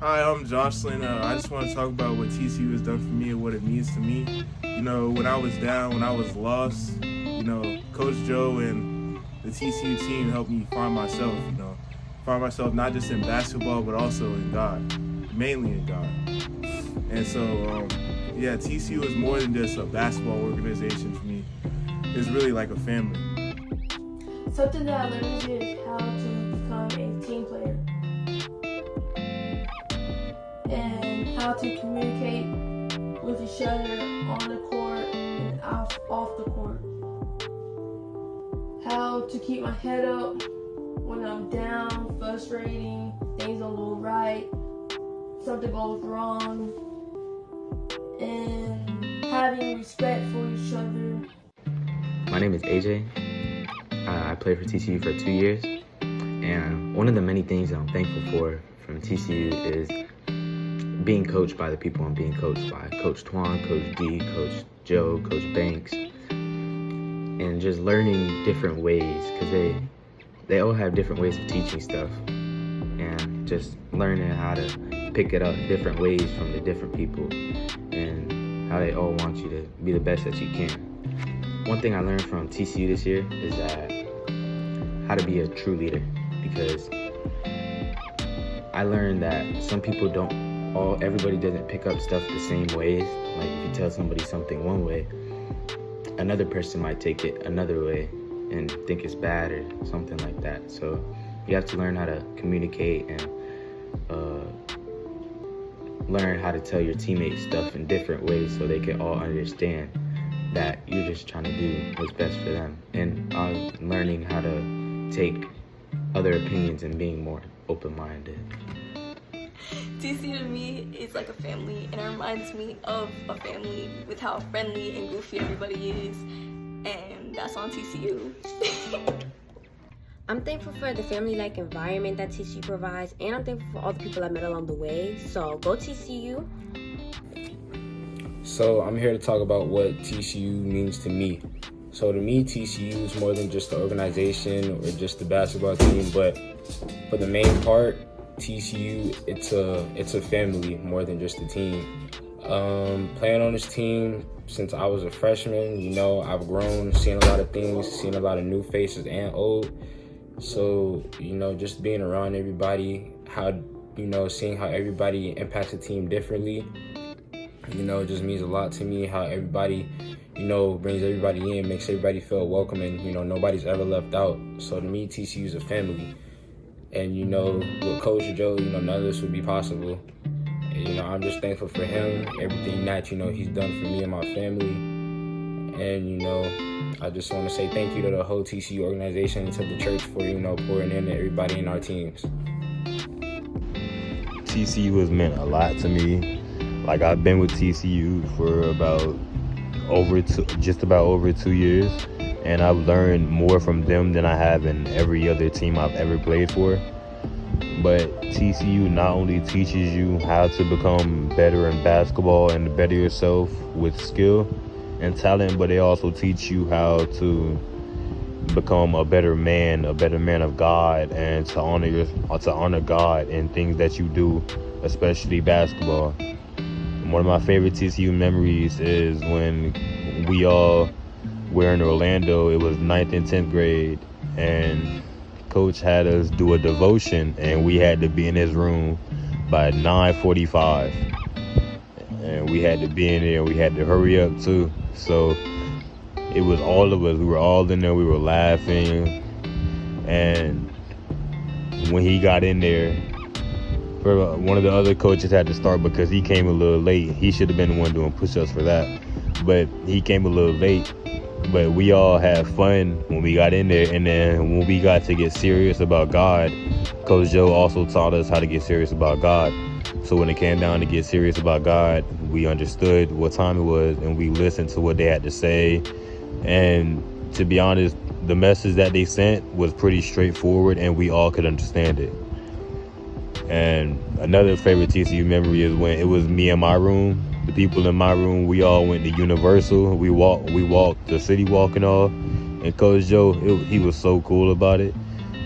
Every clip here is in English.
Hi, I'm Jocelyn. I just want to talk about what TCU has done for me and what it means to me. When I was down, when I was lost, Coach Joe and the TCU team helped me find myself, find myself not just in basketball, but also in God, mainly in God. And so, TCU is more than just a basketball organization for me. It's really like a family. Something that I learned here is how to become a team player and how to communicate with each other on the court and off the court. How to keep my head up when I'm down, frustrating, things don't go right, something goes wrong, and having respect for each other. My name is AJ. I played for TCU for 2 years, and one of the many things that I'm thankful for from TCU is being coached by the people I'm being coached by. Coach Twan, Coach D, Coach Joe, Coach Banks, and just learning different ways, because they all have different ways of teaching stuff, and just learning how to pick it up different ways from the different people and how they all want you to be the best that you can. One thing I learned from TCU this year is that how to be a true leader, because I learned that some people everybody doesn't pick up stuff the same ways. Like if you tell somebody something one way, another person might take it another way and think it's bad or something like that. So you have to learn how to communicate and learn how to tell your teammates stuff in different ways so they can all understand that you're just trying to do what's best for them. And learning how to take other opinions and being more open-minded. TCU to me is like a family, and it reminds me of a family with how friendly and goofy everybody is, and that's on TCU. I'm thankful for the family-like environment that TCU provides, and I'm thankful for all the people I met along the way. So go TCU. So I'm here to talk about what TCU means to me. So to me, TCU is more than just the organization or just the basketball team, but for the main part, TCU, it's a family more than just a team. Playing on this team since I was a freshman, I've grown, seen a lot of things, seen a lot of new faces and old. So, just being around everybody, seeing how everybody impacts the team differently, it just means a lot to me how everybody, brings everybody in, makes everybody feel welcome, and, nobody's ever left out. So to me, TCU is a family. And, with Coach Joe, none of this would be possible. And, I'm just thankful for him, everything that, he's done for me and my family. And, I just want to say thank you to the whole TCU organization and to the church for, pouring into everybody in our teams. TCU has meant a lot to me. Like, I've been with TCU for just about over 2 years, and I've learned more from them than I have in every other team I've ever played for. But TCU not only teaches you how to become better in basketball and better yourself with skill and talent, but they also teach you how to become a better man of God, and to honor God in things that you do, especially basketball. One of my favorite TCU memories is when we all were in Orlando. It was 9th and 10th grade, and Coach had us do a devotion, and we had to be in his room by 9:45. And we had to be in there. We had to hurry up too. So it was all of us. We were all in there. We were laughing. And when he got in there, one of the other coaches had to start because he came a little late. He should have been the one doing push-ups for that. But he came a little late. But we all had fun when we got in there. And then when we got to get serious about God, Coach Joe also taught us how to get serious about God. So when it came down to get serious about God, we understood what time it was, and we listened to what they had to say. And to be honest, the message that they sent was pretty straightforward, and we all could understand it. And another favorite TCU memory is when it was me in my room. The people in my room, we all went to Universal. We walked the city walk and all. And Coach Joe, he was so cool about it.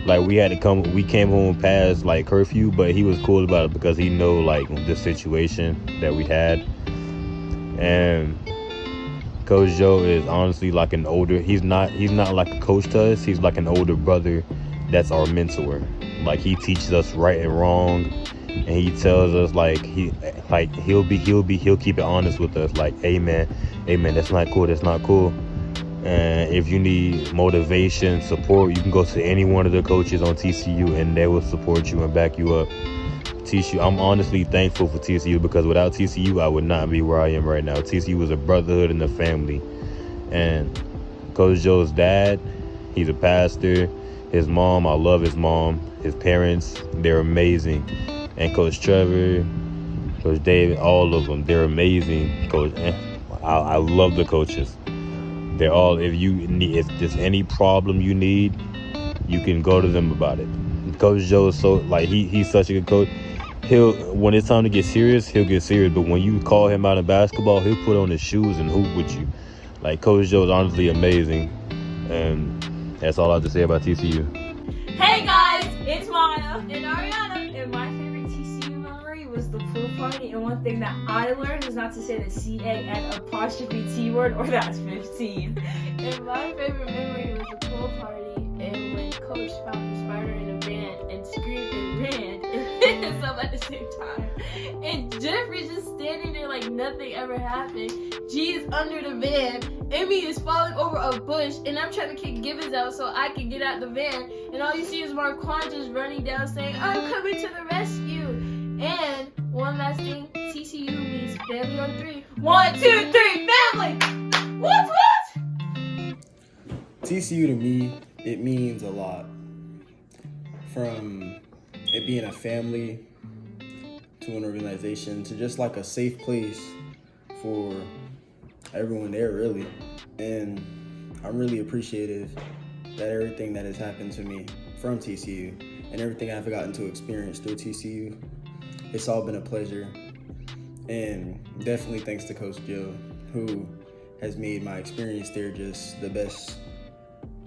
Like we came home past like curfew, but he was cool about it because he know like the situation that we had. And Coach Joe is honestly like an older. He's not like a coach to us. He's like an older brother that's our mentor. Like he teaches us right and wrong, and he tells us he'll keep it honest with us. Like, hey man, that's not cool. That's not cool. And if you need motivation, support, you can go to any one of the coaches on TCU, and they will support you and back you up. TCU, I'm honestly thankful for TCU because without TCU, I would not be where I am right now. TCU is a brotherhood and a family. And Coach Joe's dad, he's a pastor. His mom, I love his mom. His parents, they're amazing. And Coach Trevor, Coach David, all of them, they're amazing. I love the coaches. They're all, if there's any problem you need, you can go to them about it. Coach Joe is so, like, he's such a good coach. When it's time to get serious, he'll get serious. But when you call him out in basketball, he'll put on his shoes and hoop with you. Like, Coach Joe is honestly amazing. And that's all I have to say about TCU. Hey guys, it's Maya and Ariana, and my favorite TCU memory was the pool party. And one thing that I learned is not to say the CAN''T word, or that's 15. And my favorite memory was the pool party, and when Coach found the spider in a van and screamed and ran and hit himself at the same time. And Jeffrey's just standing there like nothing ever happened. G is under the van. Emmy is falling over a bush, and I'm trying to kick Gibbons out so I can get out the van. And all you see is Marquand just running down saying, I'm coming to the rescue. And one last thing, TCU means family on 3. 1, 2, 3, family! What? TCU to me, it means a lot. From it being a family to an organization to just like a safe place for everyone there, really. And I'm really appreciative that everything that has happened to me from TCU and everything I've gotten to experience through TCU, it's all been a pleasure. And definitely thanks to Coach Joe, who has made my experience there just the best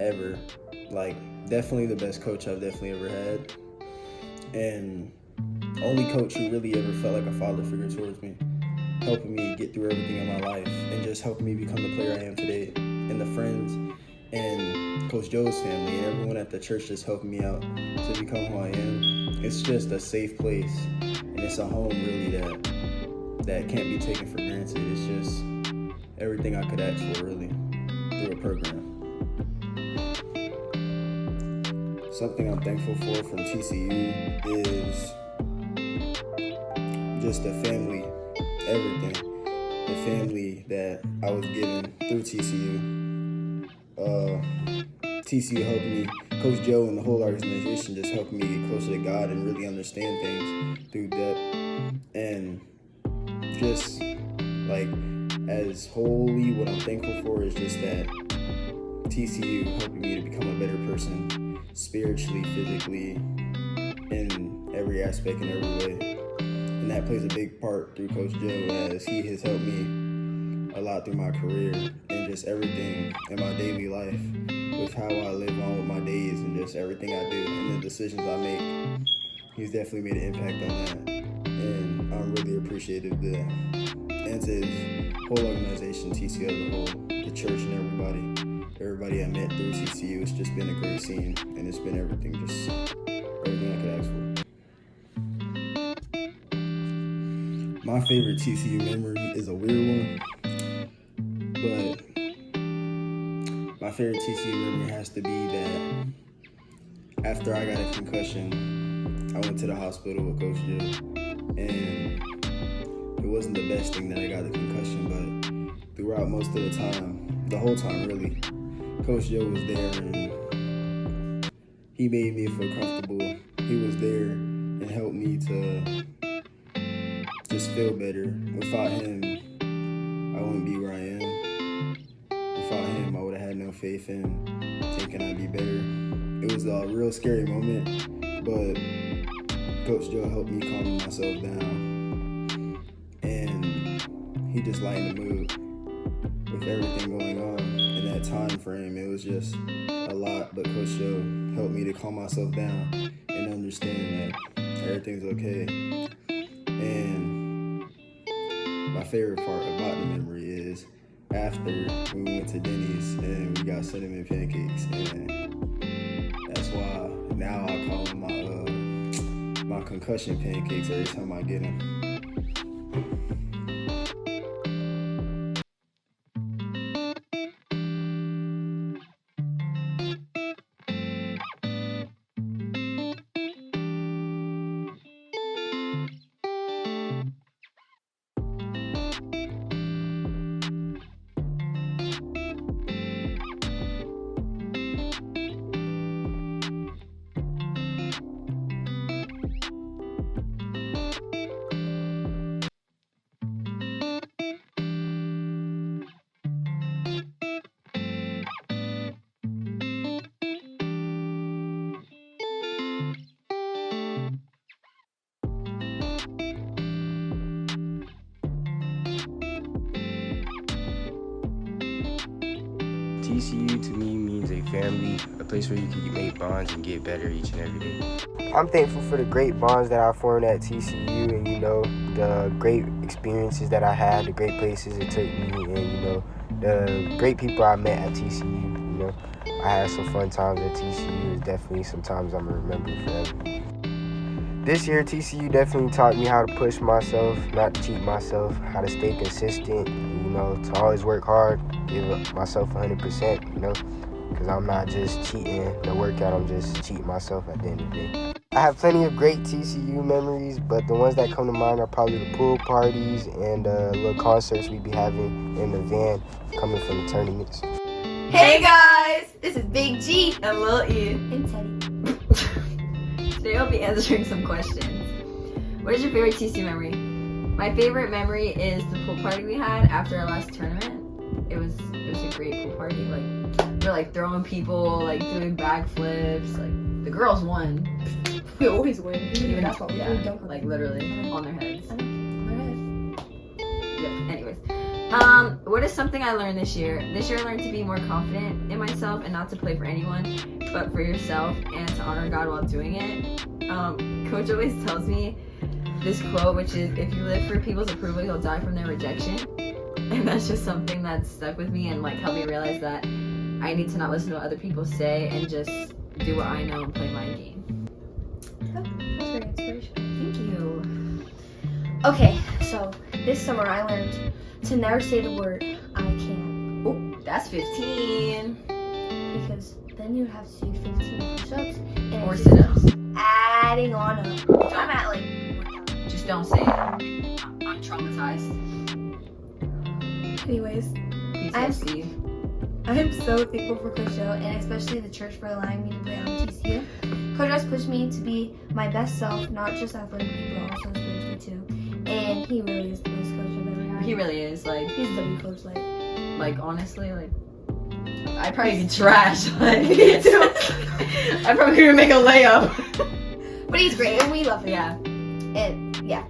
ever. Like, definitely the best coach I've definitely ever had. And only coach who really ever felt like a father figure towards me, helping me get through everything in my life and just helping me become the player I am today. And the friends and Coach Joe's family and everyone at the church just helping me out to become who I am. It's just a safe place, and it's a home really that can't be taken for granted. It's just everything I could ask for really through a program. Something I'm thankful for from TCU is just the family, everything. The family that I was given through TCU. TCU helped me, Coach Joe and the whole organization just helped me get closer to God and really understand things through depth. And just like as wholly, what I'm thankful for is just that TCU helping me to become a better person, spiritually, physically, in every aspect and every way. And that plays a big part through Coach Joe, as he has helped me a lot through my career and just everything in my daily life, with how I live on with my days and just everything I do and the decisions I make. He's definitely made an impact on that, and I'm really appreciative of that. And to his whole organization, TCU as a whole, the church and everybody I met through TCU. It's just been a great scene, and it's been everything I could ask for. My favorite TCU memory is a weird one, but my favorite TCU memory has to be that after I got a concussion, I went to the hospital with Coach Joe, and it wasn't the best thing that I got the concussion, but throughout most of the time, the whole time really, Coach Joe was there, and he made me feel comfortable. He was there and helped me to just feel better. Without him, I wouldn't be where I am. Without him, I would have had no faith in thinking I'd be better. It was a real scary moment, but Coach Joe helped me calm myself down, and he just lightened the mood with everything going on in that time frame. It was just a lot, but Coach Joe helped me to calm myself down and understand that everything's okay. And my favorite part about the memory is after when we went to Denny's and we got cinnamon pancakes, and that's why now I call them my concussion pancakes every time I get them. TCU to me means a family, a place where you can make bonds and get better each and every day. I'm thankful for the great bonds that I formed at TCU, and the great experiences that I had, the great places it took me, and the great people I met at TCU. I had some fun times at TCU. It's definitely some times I'm gonna remember forever. This year, TCU definitely taught me how to push myself, not to cheat myself, how to stay consistent, to always work hard, give myself 100%, because I'm not just cheating the workout, I'm just cheating myself at the end of the day. I have plenty of great TCU memories, but the ones that come to mind are probably the pool parties and little concerts we be having in the van coming from the tournaments. Hey guys, this is Big G And Lil E. and Teddy. Today I'll be answering some questions. What is your favorite TCU memory? My favorite memory is the pool party we had after our last tournament. It was a great pool party. We were throwing people, doing backflips. The girls won. We always win. Even That's what we yeah, don't literally on their heads. Alright. Yep. Anyways, what is something I learned this year? This year I learned to be more confident in myself and not to play for anyone, but for yourself, and to honor God while doing it. Coach always tells me this quote, which is, if you live for people's approval, you'll die from their rejection. And that's just something that stuck with me and helped me realize that I need to not listen to what other people say and just do what I know and play my game. That's very inspirational. Thank you. Okay, so this summer I learned to never say the word I can. Oh, that's 15. Because then you'd have to do 15 push-ups and Or it's sit-ups. just adding on up. I'm at 1,000. Just don't say it. I'm traumatized. Anyways, PTSD. I'm so thankful for Coach Joe and especially the church for allowing me to play on TCU. Coach has pushed me to be my best self, not just athletically, but also spiritually too. And he really is the best coach I've ever had. He really is. He's the W coach, Honestly, I'd probably be trash. Me too. I'd probably even make a layup. But he's great and we love him. Yeah. And yeah.